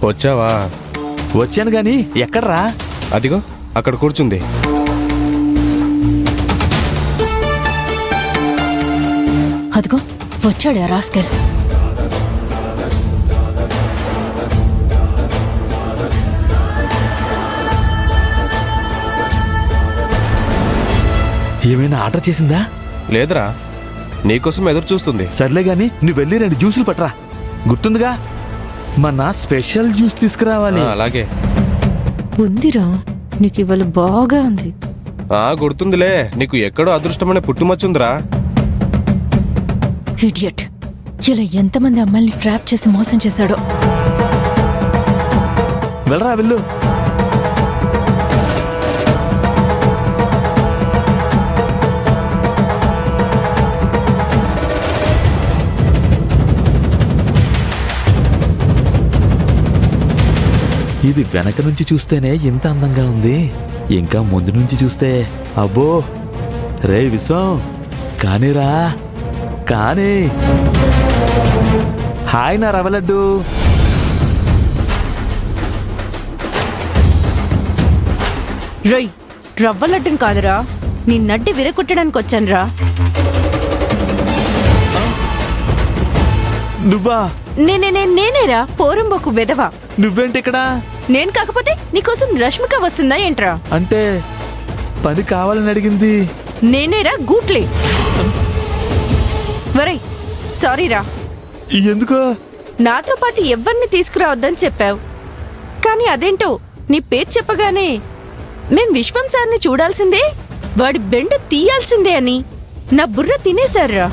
వచ్చావా? వచ్చాను గాని ఎక్కడ్రా? అదిగో అక్కడ కూర్చుంది. అదిగో వచ్చాడు ఆ రాస్కెల్. ఏమైనా ఆర్డర్ చేసిందా? లేదురా, నీకోసం ఎదురు చూస్తుంది. సర్లే గాని నువ్వు వెళ్ళి 2 జ్యూసులు పట్టరా. గుర్తుందిగా మన స్పెషల్ జ్యూస్ తీసుకురావాలి. అలాగే. ఉందిరా, నీకు ఇవాళ బాగా ఉంది. గుర్తుందిలే, నీకు ఎక్కడో అదృష్టమనే పుట్టుమచ్చుందిరా. ఇడియట్, ఇలా ఎంతమంది అమ్మాయిల్ని ట్రాప్ చేసి మోసం చేశాడో. వెళ్ళరా వెళ్ళు. ఇది వెనక నుంచి చూస్తేనే ఇంత అందంగా ఉంది, ఇంకా ముందు నుంచి చూస్తే అబ్బో. రే విశ్వం, కానీరా కానీ. హాయ్ నా రవ్వలడ్డు. రొయ్, రవ్వలడ్డుని కాదురా, నీ నడ్డి విరగొట్టడానికి వచ్చానురా. నువ్వా? నేనేరా పోరంబోకు వెదవా. నువ్వేంటి ఇక్కడ? నేను కాకపోతే నీకోసం రష్మిక వస్తుందా ఏంట్రా? అంటే పని కావాలని అడిగింది. నేనేరా గూట్లే. వరై సారీరా. ఎందుకో? నాతో పాటు ఎవరిని తీసుకురావద్దని చెప్పావు, కానీ అదేంటో నీ పేరు చెప్పగానే మేం విశ్వం సార్ని చూడాల్సిందే, వాడి బెండ తీయాల్సిందే అని నా బుర్ర తినేశారా.